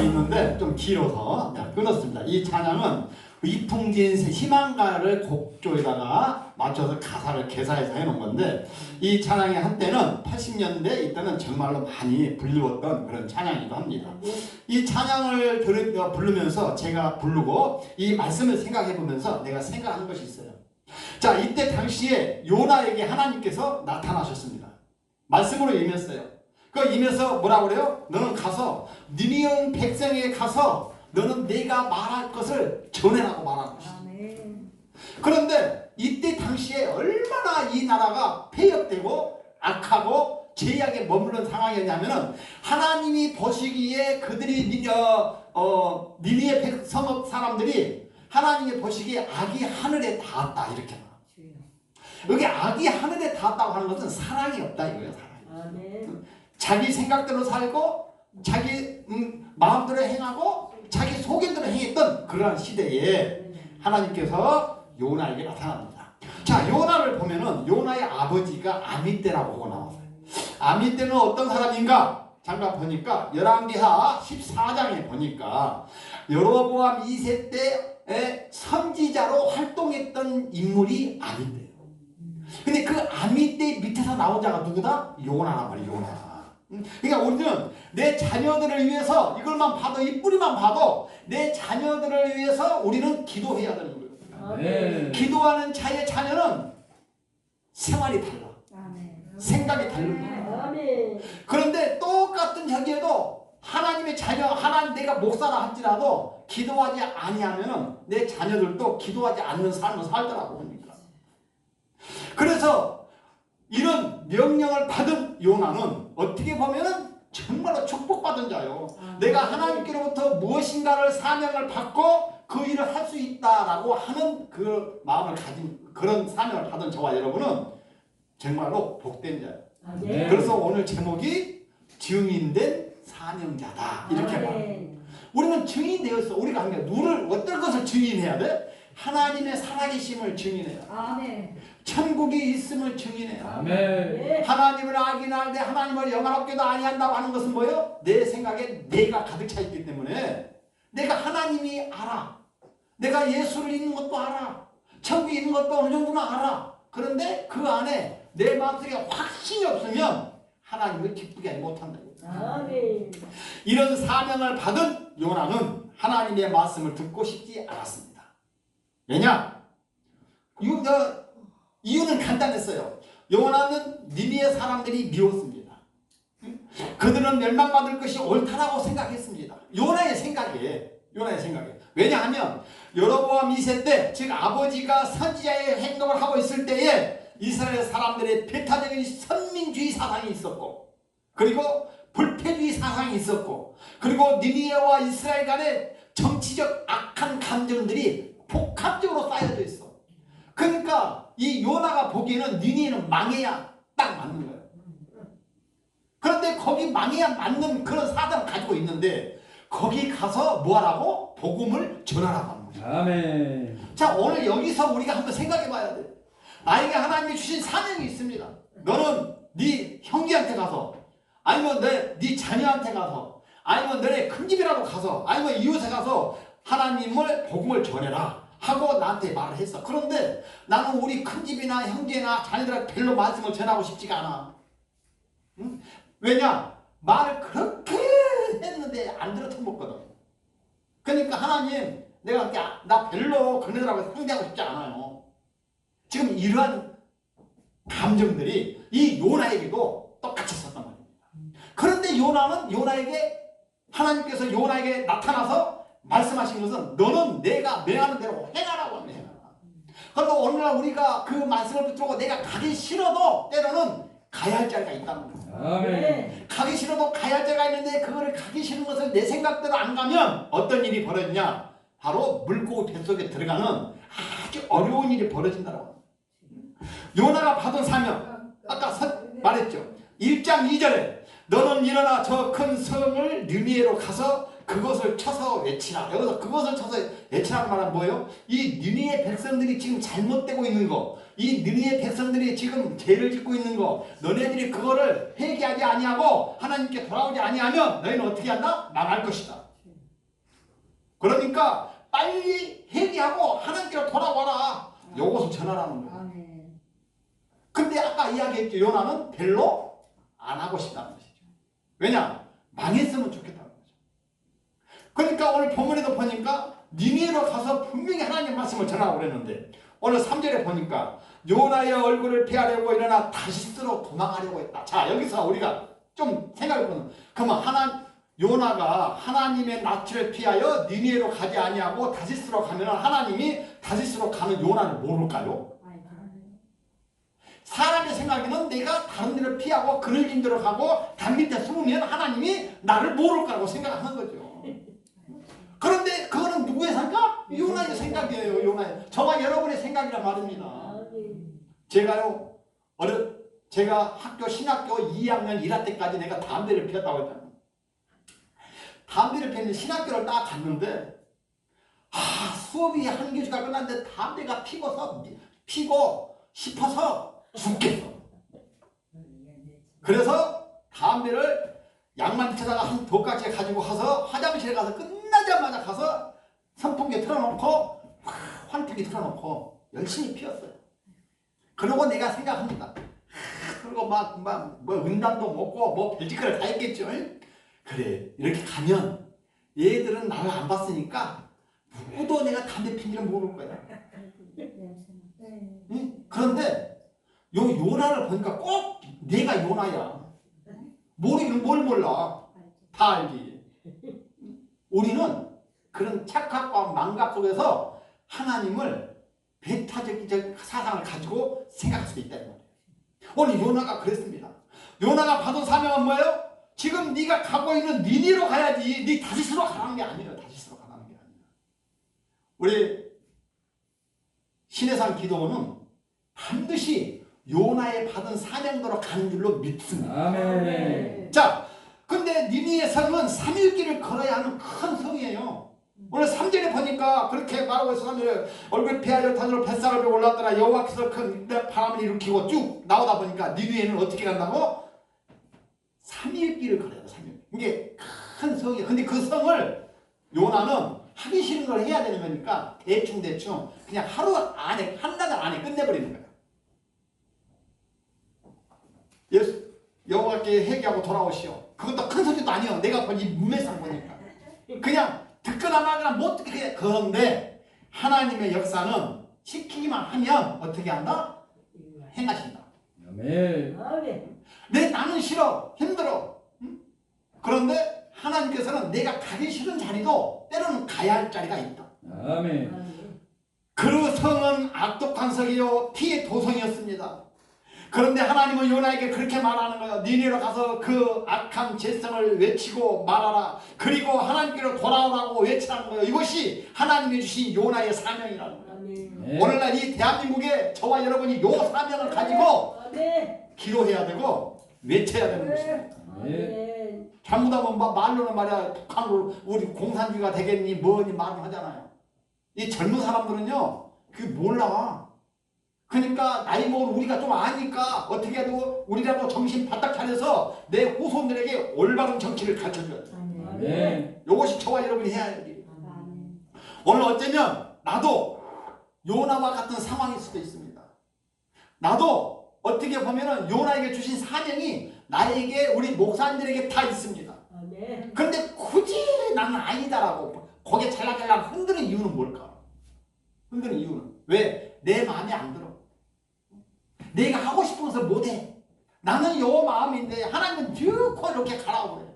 있는데 좀 길어서 끊었습니다. 이 찬양은 이풍진 희망가를 곡조에다가 맞춰서 가사를 개사해서 해놓은 건데 이 찬양이 한때는 80년대 이때는 정말로 많이 불리웠던 그런 찬양이기도 합니다. 이 찬양을 부르면서 제가 부르고 이 말씀을 생각해 보면서 내가 생각하는 것이 있어요. 자, 이때 당시에 요나에게 하나님께서 나타나셨습니다. 말씀으로 임했어요. 그 임해서 뭐라고 그래요? 너는 가서 니니온 백성에게 가서 너는 내가 말할 것을 전해라고 말하는 것이다. 그런데 이때 당시에 얼마나 이 나라가 폐역되고 악하고 죄악에 머무른 상황이었냐면은 하나님이 보시기에 그들이 니니의 성읍 사람들이 하나님이 보시기에 악이 하늘에 닿았다 이렇게 말합니다. 여기 악이 하늘에 닿았다고 하는 것은 사랑이 없다 이거예요. 사랑이. 자기 생각대로 살고 자기 마음대로 행하고 자기 속임대로 행했던 그러한 시대에 하나님께서 요나에게 나타납니다. 자, 요나를 보면은 요나의 아버지가 아미떼라고 하고 나왔어요. 아미떼는 어떤 사람인가? 잠깐 보니까 열왕기하 14장에 보니까 여로보암 2세 때의 선지자로 활동했던 인물이 아미떼예요. 근데 그 아미떼 밑에서 나온 자가 누구다? 요나란 말이에요. 요나. 그러니까 우리는 내 자녀들을 위해서 이걸만 봐도 이 뿌리만 봐도 내 자녀들을 위해서 우리는 기도해야 되는 거예요. 네. 기도하는 자의 자녀는 생활이 달라. 생각이 다릅니다. 그런데 똑같은 저기에도 하나님의 자녀, 하나님 내가 목사라 할지라도 기도하지 아니하면은 내 자녀들도 기도하지 않는 삶을 살더라고 그러니까. 그래서 이런 명령을 받은 요나는 어떻게 보면은 정말로 축복받은 자요. 내가 하나님께로부터 무엇인가를 사명을 받고 그 일을 할 수 있다라고 하는 그 마음을 가진 그런 사명을 받은 저와 여러분은 정말로 복된 자예요. 그래서 오늘 제목이 증인된 사명자다 이렇게 말합니다. 우리는 증인되었어. 우리가 한 게 누를 어떤 것을 증인해야 돼? 하나님의 살아계심을 증인해요. 아멘. 천국이 있음을 증인해요. 아멘. 하나님을 악인할 때 하나님을 영화롭게도 아니한다고 하는 것은 뭐예요? 내 생각에 내가 가득 차 있기 때문에 내가 하나님이 알아. 내가 예수를 믿는 것도 알아. 천국이 있는 것도 어느 정도는 알아. 그런데 그 안에 내 마음속에 확신이 없으면 하나님을 기쁘게 하지 못한다. 아멘. 이런 사명을 받은 요나는 하나님의 말씀을 듣고 싶지 않았습니다. 왜냐? 이유는 간단했어요. 요나는 니니의 사람들이 미웠습니다. 그들은 멸망받을 것이 옳다라고 생각했습니다. 요나의 생각에. 왜냐하면 여로보암 2세 때, 즉 아버지가 선지자의 행동을 하고 있을 때에 이스라엘 사람들의 배타적인 선민주의 사상이 있었고, 그리고 불패주의 사상이 있었고, 그리고 니니에와 이스라엘 간의 정치적 악한 감정들이 복합적으로 쌓여져 있어. 그러니까 이 요나가 보기에는 니니에는 망해야 딱 맞는 거예요. 그런데 거기 망해야 맞는 그런 사상을 가지고 있는데 거기 가서 뭐하라고? 복음을 전하라고 하는 거죠. 아멘. 자, 오늘 여기서 우리가 한번 생각해 봐야 돼. 나에게 하나님이 주신 사명이 있습니다. 너는 네 형제한테 가서, 아니면 네 자녀한테 가서, 아니면 너네 큰집이라도 가서, 아니면 이웃에 가서 하나님을 복음을 전해라 하고 나한테 말을 했어. 그런데 나는 우리 큰집이나 형제나 자녀들한테 별로 말씀을 전하고 싶지가 않아. 응? 왜냐? 말을 그렇게 했는데 안 들어 터먹거든. 그러니까 하나님, 내가 나 별로 그네들하고 상대하고 싶지 않아요. 지금 이러한 감정들이 이 요나에게도 똑같이 있었단 말입니다. 그런데 하나님께서 요나에게 나타나서 말씀하신 것은 너는 내가 명하는 대로 행하라고 합니다. 그런데 오늘날 우리가 그 말씀을 붙들고 내가 가기 싫어도 때로는 가야 할 자리가 있다는 거예요. 아멘. 가기 싫어도 가야 할 자리가 있는데 그거를 가기 싫은 것을 내 생각대로 안 가면 어떤 일이 벌어지냐? 바로 물고기 뱃속에 들어가는 아주 어려운 일이 벌어진다고 합니다. 요나가 받은 사명, 아까 말했죠. 1장 2절에 너는 일어나 저 큰 성을 느니에로 가서 그것을 쳐서 외치라. 여기서 그것을 쳐서 외치라는 말은 뭐예요? 이 느니의 백성들이 지금 잘못되고 있는 거, 이 느니의 백성들이 지금 죄를 짓고 있는 거, 너네들이 그거를 회개하지 아니하고 하나님께 돌아오지 아니하면 너희는 어떻게 한다? 망할 것이다. 그러니까 빨리 회개하고 하나님께로 돌아와라. 요것을 전하라는 거예요. 근데 아까 이야기했죠. 요나는 별로 안 하고 싶다는 것이죠. 왜냐? 망했으면 좋겠다는 거죠. 그러니까 오늘 본문에도 보니까 니느웨로 가서 분명히 하나님 말씀을 전하고 그랬는데 오늘 3절에 보니까 요나의 얼굴을 피하려고 일어나 다시스로 도망하려고 했다. 자, 여기서 우리가 좀 생각해보면 그러면 요나가 하나님의 낯을 피하여 니느웨로 가지 아니하고 다시스로 가면 하나님이 다시스로 가는 요나를 모를까요? 사람의 생각에는 내가 다른 데를 피하고 그늘진 데로 가고 담 밑에 숨으면 하나님이 나를 모를 거라고 생각하는 거죠. 그런데 그거는 누구의 생각? 요나의 생각이에요. 요나의. 저와 여러분의 생각이란 말입니다. 제가요, 제가 신학교 2학년 1학 때까지 내가 담배를 피웠다고 했잖아요. 담배를 피우는 신학교를 딱 갔는데, 수업이 한 교시가 끝났는데 담배가 피고 싶어서 죽겠어. 그래서 담배를 양말 밑에다가 한 도까지 가지고 가서 화장실에 가서 끝나자마자 가서 선풍기 틀어놓고 환풍기 틀어놓고 열심히 피웠어요. 그러고 내가 생각합니다. 그리고 뭐 은단도 먹고 뭐 별짓거리를 다 했겠죠. 그래, 이렇게 가면 얘들은 나를 안 봤으니까 누구도 내가 담배 핀지를 모를 거야. 응? 그런데 요나를 보니까 꼭 내가 요나야. 모르기는 뭘 몰라. 다 알지. 우리는 그런 착각과 망각 속에서 하나님을 배타적 사상을 가지고 생각할 수 있다는 거예요. 오늘 요나가 그랬습니다. 요나가 받은 사명은 뭐예요? 지금 네가 가고 있는 니느웨로 가야지. 네 다시스로 가라는 게 아니에요. 다시스로 가라는 게 아니에요. 우리 신해산 기도원은 반드시 요나의 받은 사명대로 가는 줄로 믿습니다. 아멘. 자, 근데 니느웨 성은 3일길을 걸어야 하는 큰 성이에요. 오늘 3절에 보니까 그렇게 말하고 있어. 3절에 얼굴 피하여 산으로 뱃삭을 베고 올랐더라. 여호와께서 큰 바람을 일으키고 쭉 나오다 보니까 니느웨는 어떻게 간다고? 3일길을 걸어야 돼. 3일. 이게 큰 성이에요. 근데 그 성을 요나는 하기 싫은 걸 해야 되는 거니까 대충 그냥 하루 안에, 한나절 안에 끝내버리는 거예요. 여호와께 회개하고 돌아오시오. 그것도 큰 소리도 아니에요. 내가 보니 문맥상 보니까 그냥 듣거나 말거나 못 듣게 해. 그런데 하나님의 역사는 시키기만 하면 어떻게 한다? 행하신다. 아멘. 나는 싫어, 힘들어. 응? 그런데 하나님께서는 내가 가기 싫은 자리도 때로는 가야 할 자리가 있다. 아멘. 그 성은 악독한 성이요 피의 도성이었습니다. 그런데 하나님은 요나에게 그렇게 말하는 거예요. 니느웨로 가서 그 악한 죄성을 외치고 말하라. 그리고 하나님께로 돌아오라고 외치라는 거예요. 이것이 하나님이 주신 요나의 사명이라는 거예요. 네. 오늘날 이 대한민국에 저와 여러분이 요 사명을 가지고 기도해야 되고 외쳐야 되는 것입니다. 네. 잘못하면 말로는 말이야 북한으로 우리 공산주의가 되겠니 뭐니 말을 하잖아요. 이 젊은 사람들은요 그게 몰라. 그러니까 나이 먹은 우리가 좀 아니까 어떻게 해도 우리라도 정신 바짝 차려서 내 후손들에게 올바른 정치를 가르쳐줘야 돼. 네. 이것이 저와 여러분이 해야 할 일이에요. 오늘 어쩌면 나도 요나와 같은 상황일 수도 있습니다. 나도 어떻게 보면은 요나에게 주신 사명이 나에게 우리 목사님들에게 다 있습니다. 그런데 굳이 나는 아니다라고 고개 잘라잘라 흔드는 이유는 뭘까? 흔드는 이유는 왜? 내 마음에 안 들어. 내가 하고 싶어서 못해. 나는 요 마음인데 하나님은 쭉 이렇게 가라고 그래.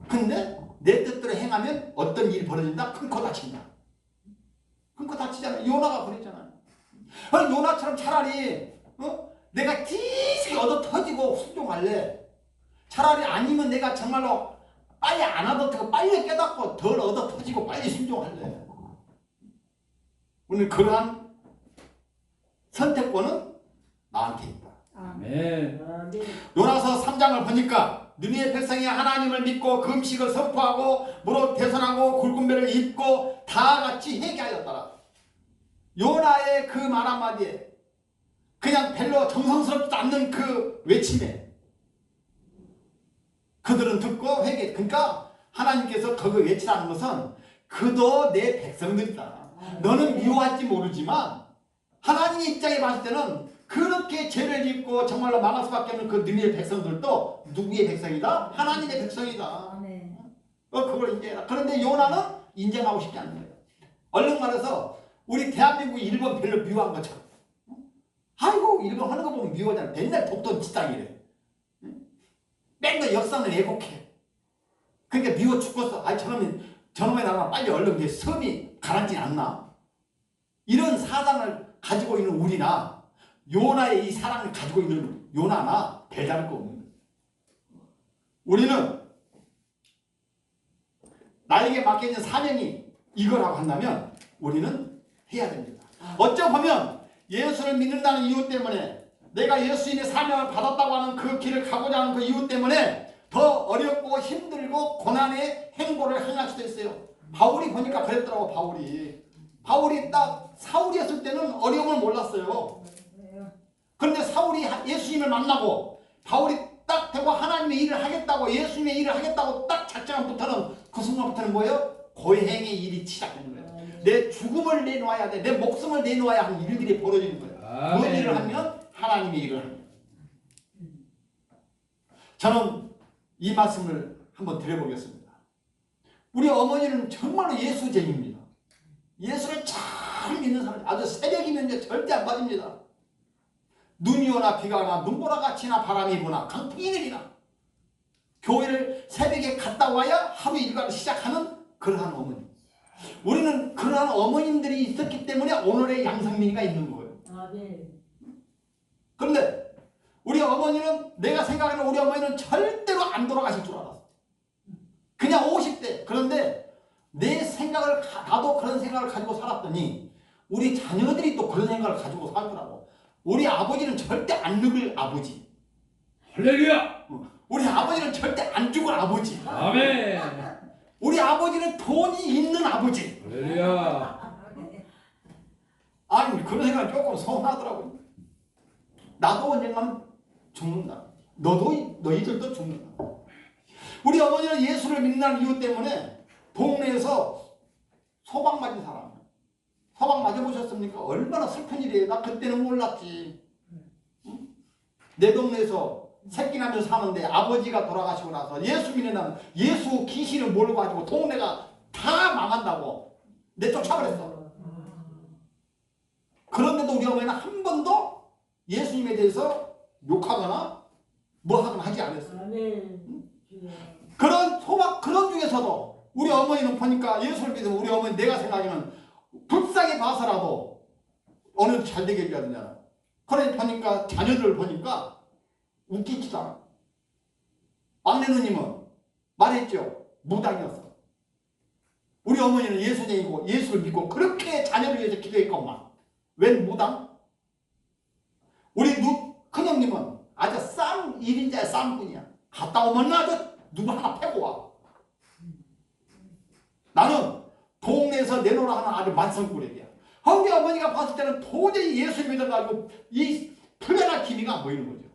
근데 내 뜻대로 행하면 어떤 일이 벌어진다? 큰 코 다친다. 큰 코 다치잖아요. 요나가 그랬잖아요. 요나처럼 차라리 내가 지식이 얻어 터지고 순종할래. 차라리 아니면 내가 정말로 빨리 안 얻어 터지고 빨리 깨닫고 덜 얻어 터지고 빨리 순종할래. 오늘 그러한 선택권은 나한테 있다. 아멘. 요나서 3장을 보니까 느니의 백성이 하나님을 믿고 금식을 선포하고 무릇 대선하고 굵은 배를 입고 다 같이 회개하였더라. 요나의 그 말 한마디에 그냥 별로 정성스럽지 않는 그 외침에 그들은 듣고 회개. 그러니까 하나님께서 그거 외치라는 것은 그도 내 백성들이다. 너는 미워할지 모르지만 하나님의 입장에 봤을 때는 그렇게 죄를 짓고 정말로 망할 수밖에 없는 그 니느웨 백성들도 누구의 백성이다? 하나님의 백성이다. 아멘. 그걸 인정해라. 그런데 요나는 인정하고 싶지 않는 거예요. 얼른 말해서 우리 대한민국이 일본 별로 미워한 것처럼. 아이고 일본 하는 거 보면 미워하잖아. 맨날 독도 지땅이래. 맨날 역사는 애곡해. 그러니까 미워 죽겠어. 아이 저놈의 나라가 빨리 얼른 게 섬이 가라앉지 않나. 이런 사상을 가지고 있는 우리나 요나의 이 사랑을 가지고 있는 요나나 별다를 거 없는 거예요. 우리는 나에게 맡겨진 사명이 이거라고 한다면 우리는 해야 됩니다. 어쩌 보면 예수를 믿는다는 이유 때문에 내가 예수님의 사명을 받았다고 하는 그 길을 가고자 하는 그 이유 때문에 더 어렵고 힘들고 고난의 행보를 행할 수도 있어요. 바울이 보니까 그랬더라고. 바울이 딱 사울이었을 때는 어려움을 몰랐어요. 그런데 사울이 예수님을 만나고 바울이 딱 되고 하나님의 일을 하겠다고 예수님의 일을 하겠다고 딱 작정한부터는 그 순간부터는 뭐예요? 고행의 일이 시작되는 거예요. 내 죽음을 내놓아야 돼. 내 목숨을 내놓아야 하는 일들이 벌어지는 거예요. 그 일을 하면 하나님의 일을 합니다. 저는 이 말씀을 한번 드려보겠습니다. 우리 어머니는 정말로 예수쟁이입니다. 예수를 잘 믿는 사람, 아주 새벽이면 이제 절대 안 빠집니다. 눈이 오나 비가 오나 눈보라 같이나 바람이 부나 강풍이 내리나 교회를 새벽에 갔다 와야 하루 일과를 시작하는 그러한 어머니. 우리는 그러한 어머님들이 있었기 때문에 오늘의 양성민이가 있는 거예요. 그런데 우리 어머니는 내가 생각하는 우리 어머니는 절대로 안 돌아가실 줄 알았어. 그냥 50대. 그런데 내 생각을 나도 그런 생각을 가지고 살았더니 우리 자녀들이 또 그런 생각을 가지고 살더라고. 우리 아버지는 절대 안 늙을 아버지. 할렐루야. 우리 아버지는 절대 안 죽을 아버지. 아멘. 우리 아버지는 돈이 있는 아버지. 할렐루야. 아니 그런 생각이 조금 서운하더라고요. 나도 언젠가는 죽는다. 너희들도 죽는다. 우리 어머니는 예수를 믿는 이유 때문에 동네에서 소방 맞은 사람. 소방 맞아보셨습니까? 얼마나 슬픈 일이에요. 나 그때는 몰랐지. 응? 내 동네에서 새끼 나며 사는데 아버지가 돌아가시고 나서 예수 믿는 날 예수 귀신을 몰고 가지고 동네가 다 망한다고 내쫓아버렸어. 그런데도 우리 어머니는 한 번도 예수님에 대해서 욕하거나 뭐 하거나 하지 않았어요. 그런 중에서도 우리 어머니는 보니까 예수를 믿으면 우리 어머니 내가 생각에는 불쌍히 봐서라도 어느 잘 되게 해줘야 되잖아. 그래 보니까 자녀들을 보니까 웃기지도 않아. 막내 누님은 말했죠. 무당이었어. 우리 어머니는 예수쟁이고 예수를 믿고 그렇게 자녀를 위해서 기도했건만 웬 무당? 우리 큰형님은 아주 싼 1인자의 싼분이야. 갔다 오면 아주 누구 하나 패고 와. 나는 동네에서 내놓으라 하는 아주 만성꾸레기야. 우리 어머니가 봤을 때는 도저히 예수 믿어가지고 이 풀려날 기미가 안 보이는 거죠.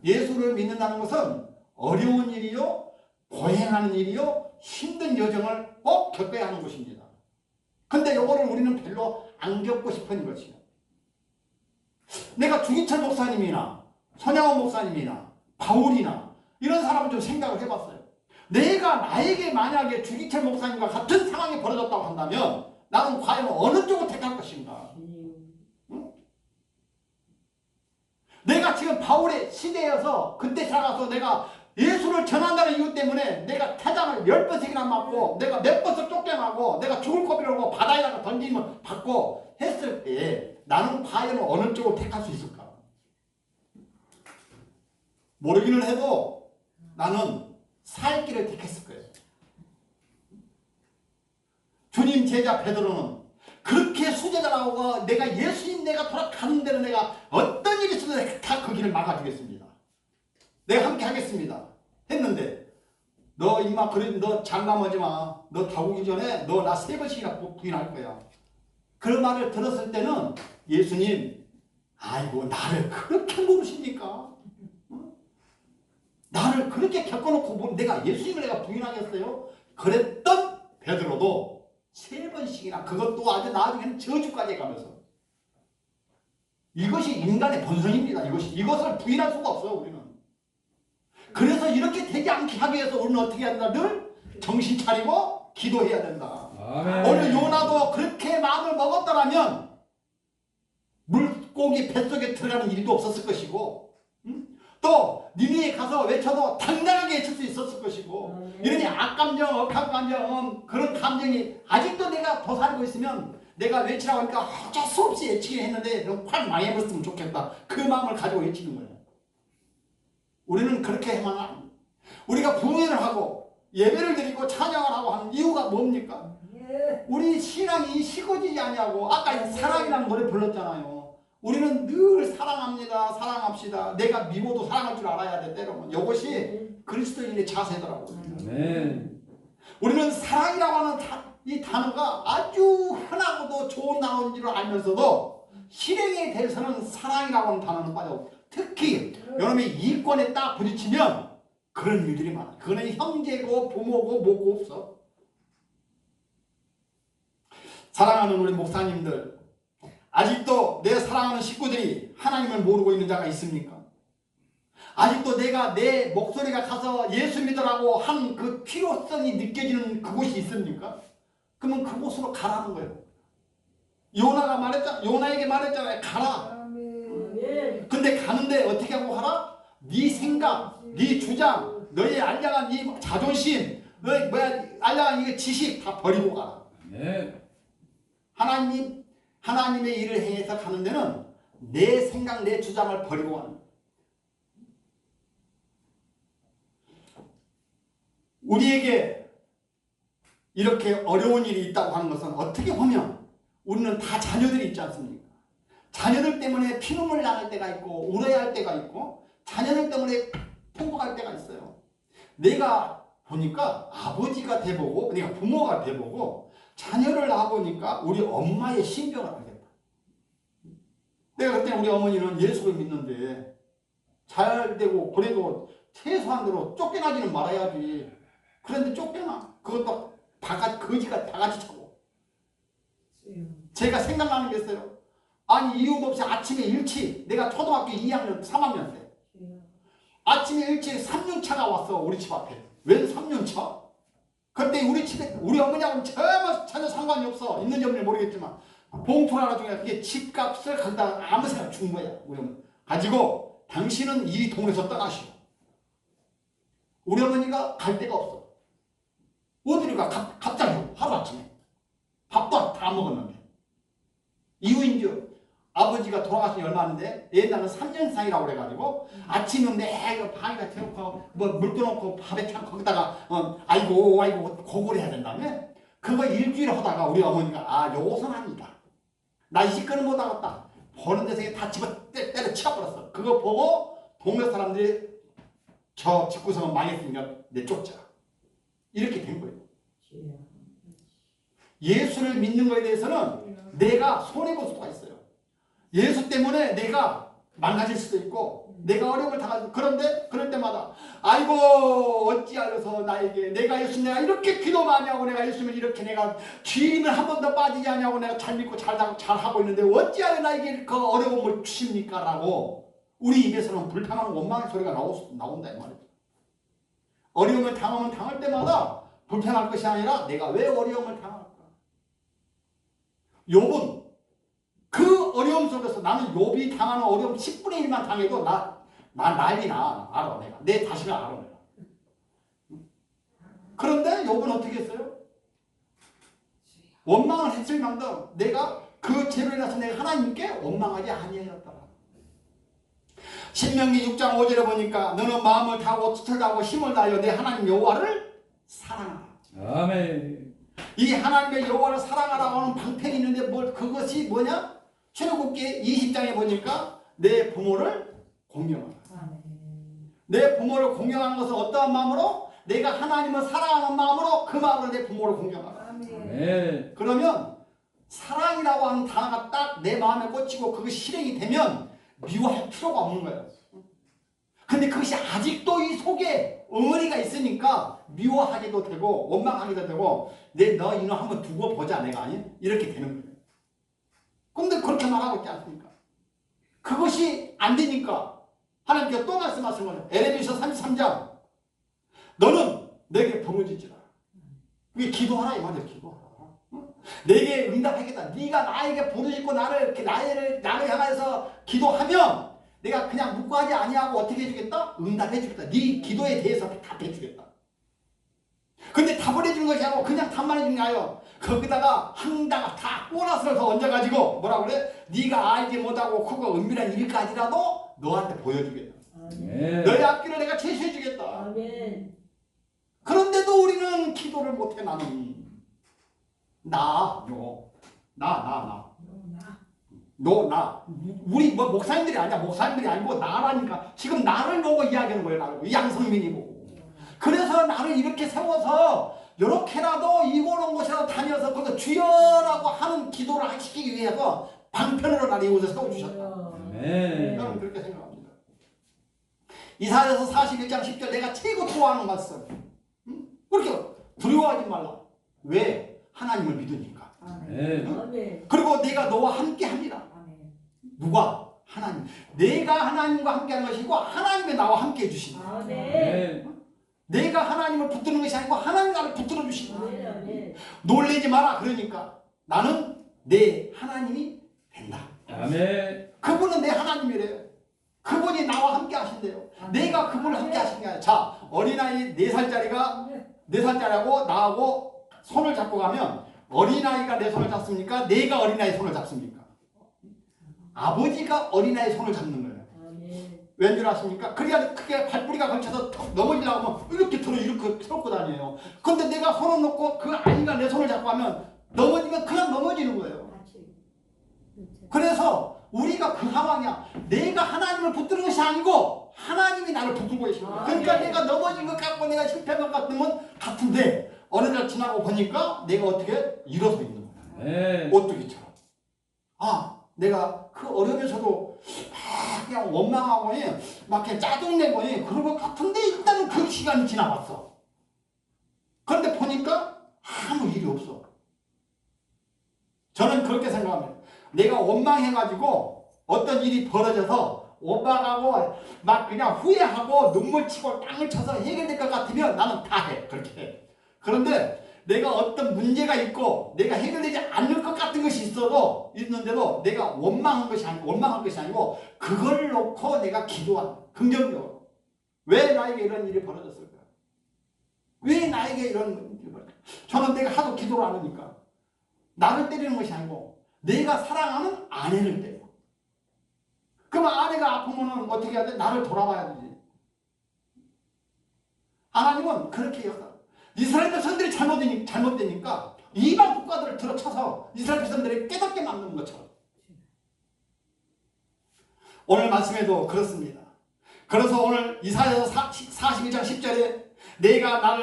예수를 믿는다는 것은 어려운 일이요, 고행하는 일이요, 힘든 여정을 꼭 겪어야 하는 것입니다. 근데 요거를 우리는 별로 안 겪고 싶은 것이요. 내가 주기철 목사님이나 손양원 목사님이나 바울이나 이런 사람을 좀 생각을 해봤어요. 내가 나에게 만약에 주기철 목사님과 같은 상황이 벌어졌다고 한다면 나는 과연 어느 쪽을 택할 것인가? 응? 내가 지금 바울의 시대여서 그때 살아가서 내가 예수를 전한다는 이유 때문에 내가 태장을 10번씩이나 맞고 내가 몇 번씩 쫓겨나고 내가 죽을 고비를 바다에다가 던지면 받고 했을 때 나는 과연 어느 쪽을 택할 수 있을까? 모르기는 해도 나는 살 길을 택했을 거예요. 주님 제자 베드로는 그렇게 수제자라고 내가 예수님 내가 돌아가는 데는 내가 어떤 일이 있어도 다 그 길을 막아주겠습니다. 내가 함께 하겠습니다. 했는데 너 임마 그래 너 장담하지 마. 너 다오기 전에 너 나 3번씩이나 부인할 거야. 그런 말을 들었을 때는 예수님 아이고 나를 그렇게 모르십니까? 나를 그렇게 겪어놓고 내가 예수님을 내가 부인하겠어요? 그랬던 베드로도 3번씩이나 그것도 아주 나중에는 저주까지 가면서 이것이 인간의 본성입니다. 이것을 부인할 수가 없어요. 우리는. 그래서 이렇게 되지 않게 하기 위해서 우리는 어떻게 한다? 늘 정신 차리고 기도해야 된다. 아멘. 오늘 요나도 그렇게 마음을 먹었더라면 물고기 뱃속에 들어가는 일도 없었을 것이고, 또 니네에 가서 외쳐도 당당하게 외칠 수 있었을 것이고, 이러니 악감정, 억함감정, 그런 감정이 아직도 내가 도사리고 있으면 내가 외치라고 하니까 어쩔 수 없이 외치긴 했는데 너무 확 망해버렸으면 좋겠다. 그 마음을 가지고 외치는 거예요. 우리는 그렇게 해만 합니다. 우리가 부흥회를 하고 예배를 드리고 찬양을 하고 하는 이유가 뭡니까? 우리 신앙이 식어지지 않냐고. 아까 사랑이라는 노래 불렀잖아요. 우리는 늘 사랑합니다. 사랑합시다. 내가 미워도 사랑할 줄 알아야 돼. 때로는. 이것이 그리스도인의 자세더라고요. 아멘. 우리는 사랑이라고 하는 이 단어가 아주 흔하고도 좋은 단어인 줄 알면서도 실행에 대해서는 사랑이라고 하는 단어는 빠져. 특히 여러분이 이권에 딱 부딪히면 그런 일들이 많아요. 그거는 형제고 부모고 뭐고 없어. 사랑하는 우리 목사님들, 아직도 내 사랑하는 식구들이 하나님을 모르고 있는 자가 있습니까? 아직도 내가 내 목소리가 가서 예수 믿으라고 한 그 필요성이 느껴지는 그곳이 있습니까? 그러면 그곳으로 가라는 거예요. 요나에게 말했잖아요. 가라. 근데 가는데 어떻게 하고 가라? 네 생각, 네 주장, 너의 알량한 네 자존심, 너의 알량한 이 지식 다 버리고 가라. 아멘. 하나님의 일을 행해서 가는 데는 내 생각, 내 주장을 버리고 가는 거예요. 우리에게 이렇게 어려운 일이 있다고 하는 것은 어떻게 보면 우리는 다 자녀들이 있지 않습니까? 자녀들 때문에 피눈물 나는 때가 있고 울어야 할 때가 있고 자녀들 때문에 통곡할 때가 있어요. 내가 보니까 아버지가 돼보고 내가 부모가 돼보고 자녀를 낳아보니까 우리 엄마의 신병을 알겠다. 내가 그때 우리 어머니는 예수를 믿는데 잘 되고 그래도 최소한으로 쫓겨나지는 말아야지. 그런데 쫓겨나. 그것도 거지가 다 같이 차고. 제가 생각나는 게 있어요. 아니 이유도 없이 아침에 일찍 내가 초등학교 2학년 3학년 때 아침에 일찍 3륜차가 왔어. 우리 집 앞에. 웬 3륜차? 그때 우리 집에 우리 어머니하고는 전혀 상관이 없어. 있는지 없는지 모르겠지만 봉투 하나 중에 그게 집값을 갖다가 아무 생각 준 거야. 우리 어머니. 가지고 당신은 이 동네에서 떠나시오. 우리 어머니가 갈 데가 없어. 어디를 가? 갑자기 하루아침에 밥도 다 먹었는데 이유인지 아버지가 돌아가신 지 얼마 안 됐는데 옛날은 3년상이라고 그래가지고 아침은 매일 방에다 태우고 뭐 물 떠놓고 밥에 참 거기다가 아이고 고구려 해야 된다며 그거 일주일 하다가 우리 어머니가 요것은 아니다. 나 이 식구는 못 하겠다. 보는 데서 다 집어 때려치워버렸어. 그거 보고 동네 사람들이 저 집구석은 망했으니까 내쫓자. 이렇게 된 거예요. 예수를 믿는 것에 대해서는 내가 손해볼 수가 있어요. 예수 때문에 내가 망가질 수도 있고 내가 어려움을 당하고 그런데 그럴 때마다 아이고 어찌하여서 나에게 내가 예수 내가 이렇게 기도 많이 하고 내가 예수를 이렇게 내가 죄인은 한 번도 빠지지 않냐고 내가 잘 믿고 잘 하고 있는데 어찌하여 나에게 그 어려움을 주십니까? 라고 우리 입에서는 불평하는 원망의 소리가 나온다 이 말이죠. 어려움을 당하면 당할 때마다 불평할 것이 아니라 내가 왜 어려움을 당할까? 욥은 그 어려움 속에서 나는 욥이 당하는 어려움 10분의 1만 당해도 나 난리 나. 알아 내가. 내 자신을 알아 내가. 그런데 욥은 어떻게 했어요? 원망을 했을 망정 내가 그 죄로 인해서 내가 하나님께 원망하지 아니하였더라. 신명기 6장 5절에 보니까 너는 마음을 다하고 뜻을 다하고 힘을 다하여 내 하나님 여호와를 사랑하라. 아멘. 이 하나님의 여호와를 사랑하라고 하는 방편이 있는데 그것이 뭐냐? 출애굽기 20장에 보니까 내 부모를 공경하라. 내 부모를 공경하는 것은 어떠한 마음으로? 내가 하나님을 사랑하는 마음으로 그 마음으로 내 부모를 공경하라. 아멘. 그러면 사랑이라고 하는 단어가 딱 내 마음에 꽂히고 그것이 실행이 되면 미워할 필요가 없는 거예요. 근데 그것이 아직도 이 속에 엉어리가 있으니까 미워하기도 되고 원망하기도 되고 너 이놈 한번 두고 보자 내가 이렇게 되는 거예요. 근데 그렇게 말하고 있지 않습니까? 그것이 안 되니까 하나님께서 또 말씀하신 거예요. 에레미야 33장 너는 내게 부르짖으라. 그게 기도하라 이 말이에요. 기도하라. 내게 응답하겠다. 네가 나에게 부르짖고 나를 향해서 기도하면 내가 그냥 묵고하지 아니하고 어떻게 해주겠다? 응답해 주겠다. 네 기도에 대해서 답해 주겠다. 근데 답을 해주는 것이 아니고 그냥 답만 해주는 게 아니에요. 거기다가 한다가 다 보너스를 더 얹어가지고 뭐라고 그래? 네가 알지 못하고 크고 은밀한 일까지라도 너한테 보여주겠다. 아멘. 너의 앞길을 내가 제시해 주겠다. 아멘. 그런데도 우리는 기도를 못해. 나는 나 우리 뭐 목사님들이 아니야. 목사님들이 아니고 나라니까. 지금 나를 보고 이야기하는 거예요. 나를 양성민이 보고. 그래서 나를 이렇게 세워서 이렇게라도 이곳 곳이라도 다녀서 거기서 주여라고 하는 기도를 시키기 위해서 방편으로 나를 이곳에 세워주셨다. 아멘. 저는 그렇게 생각합니다. 이사야서 41장 10절 내가 최고 좋아하는 말씀. 그렇게 두려워하지 말라. 왜? 하나님을 믿으니까. 아멘. 아멘. 그리고 내가 너와 함께 합니다. 누가? 하나님. 내가 하나님과 함께 하는 것이고 하나님이 나와 함께 해주신다. 아멘. 내가 하나님을 붙드는 것이 아니고 하나님이 나를 붙들어 주신다. 아멘. 놀래지 마라. 그러니까 나는 내 하나님이 된다. 아멘. 그분은 내 하나님이래요. 그분이 나와 함께 하신대요. 내가 그분을 함께 하신 게 아니라. 자, 어린아이 4살짜리하고 나하고 손을 잡고 가면 어린아이가 내 손을 잡습니까? 내가 어린아이 손을 잡습니까? 아버지가 어린아이 손을 잡는 거예요. 왠 줄 아십니까? 그래야 크게 발뿌리가 걸쳐서 턱 넘어지려고 하면 이렇게 들어 이렇게 털고 다녀요. 근데 내가 손을 놓고 그 아이가 내 손을 잡고 하면 넘어지면 그냥 넘어지는 거예요. 그래서 우리가 그 상황이야. 내가 하나님을 붙드는 것이 아니고 하나님이 나를 붙들고 계신 거예요. 그러니까 내가 넘어진 것 같고 내가 실패한 것 같은데 어느 날 지나고 보니까 내가 어떻게 일어서 있는 거야. 오뚜기처럼. 아, 내가 그 어려면서도 그냥 원망하고 막 그냥 짜증내고 그런 것 같은데 일단은 그 시간이 지나갔어. 그런데 보니까 아무 일이 없어. 저는 그렇게 생각합니다. 내가 원망해가지고 어떤 일이 벌어져서 원망하고 막 그냥 후회하고 눈물 치고 땅을 쳐서 해결될 것 같으면 나는 다 해. 그렇게 해. 그런데 내가 어떤 문제가 있고 내가 해결되지 않을 것 같은 것이 있는데도 내가 원망한 것이 아니고 그걸 놓고 내가 기도한 긍정적으로 왜 나에게 이런 일이 벌어졌을까? 왜 나에게 이런 일이 벌어졌을까? 저는 내가 하도 기도를 안 하니까 나를 때리는 것이 아니고 내가 사랑하는 아내를 때려. 그러면 아내가 아프면 어떻게 해야 돼? 나를 돌아봐야 되지. 하나님은 그렇게 역사. 이스라엘 백성들이 잘못되니까 이방 국가들을 들어쳐서 이스라엘 백성들이 깨닫게 만드는 것처럼. 오늘 말씀에도 그렇습니다. 그래서 오늘 이사야서 41장 10절에 내가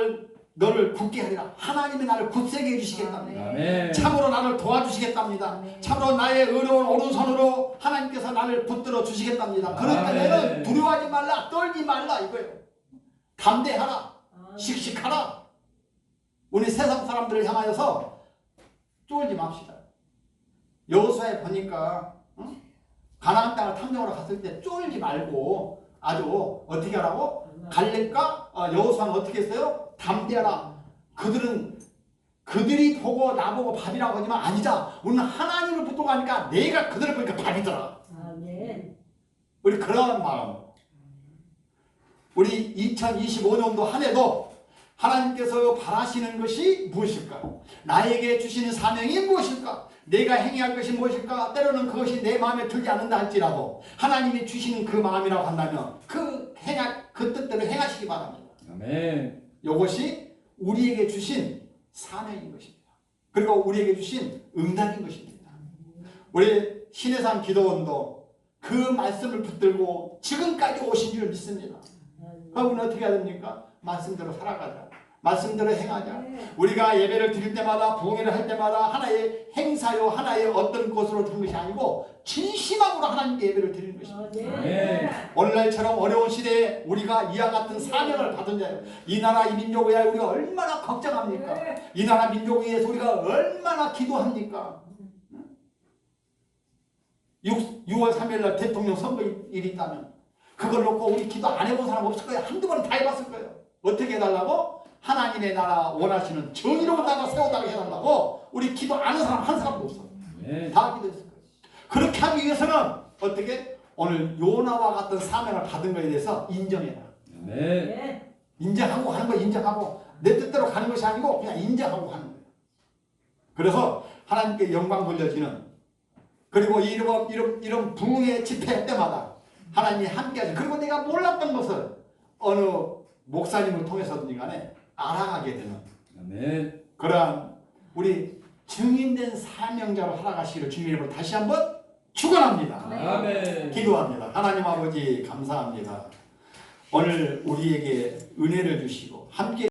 너를 굳게 하리라. 하나님이 나를 굳세게 해주시겠답니다. 아멘. 참으로 나를 도와주시겠답니다. 아멘. 참으로 나의 의로운 오른손으로 하나님께서 나를 붙들어 주시겠답니다. 그러니까 아멘. 너는 두려워하지 말라. 떨지 말라 이거예요. 담대하라. 씩씩하라. 우리 세상 사람들을 향하여서 쫄지 맙시다. 여호수아에 보니까 가나안 땅을 탐정으로 갔을 때 쫄지 말고 아주 어떻게 하라고? 갈렙과 여호수아는 어떻게 했어요? 담대하라. 그들이 보고 나보고 밥이라고 하지만 아니자. 우리는 하나님을 붙들고 가니까 내가 그들을 보니까 밥이더라. 아멘. 우리 그런 마음. 우리 2025년도 한 해도 하나님께서 바라시는 것이 무엇일까? 나에게 주시는 사명이 무엇일까? 내가 행해야 할 것이 무엇일까? 때로는 그것이 내 마음에 들지 않는다 할지라도 하나님이 주시는 그 마음이라고 한다면 그 뜻대로 행하시기 바랍니다. 아멘. 이것이 우리에게 주신 사명인 것입니다. 그리고 우리에게 주신 응답인 것입니다. 우리 신해산 기도원도 그 말씀을 붙들고 지금까지 오신 줄 믿습니다. 그럼 우리는 어떻게 해야 됩니까? 말씀대로 살아가자. 말씀대로 행하자. 네. 우리가 예배를 드릴 때마다 부흥회를 할 때마다 하나의 행사요 하나의 어떤 것으로 드는 것이 아니고 진심함으로 하나님께 예배를 드리는 것입니다. 네. 오늘날처럼 어려운 시대에 우리가 이와 같은 사명을 받은 자예요. 이 나라 이 민족을 위하여 우리가 얼마나 걱정합니까? 이 나라 민족을 위해서 우리가 얼마나 기도합니까? 6월 3일 날 대통령 선거일이 있다면 그걸 놓고 우리 기도 안 해본 사람 없을 거예요. 한두 번은 다 해봤을 거예요. 어떻게 해달라고? 하나님의 나라 원하시는 정의로운 나라 세워달라고 해달라고. 우리 기도 안 하는 사람 한 사람도 없어. 아멘. 다 기도했을 거예요. 그렇게 하기 위해서는 어떻게? 오늘 요나와 같은 사명을 받은 것에 대해서 인정해라. 아멘. 네. 인정하고 하는 거 인정하고 내 뜻대로 가는 것이 아니고 그냥 인정하고 하는 거예요. 그래서 하나님께 영광 돌려지는 그리고 이런 부흥의 집회 때마다 하나님이 함께하시. 그리고 내가 몰랐던 것을 어느 목사님을 통해서든지 간에 알아가게 되는 아멘. 그러한 우리 증인된 사명자로 살아가시기를 주님의 이름으로 다시 한번 축원합니다. 아멘. 기도합니다. 하나님 아버지 감사합니다. 오늘 우리에게 은혜를 주시고 함께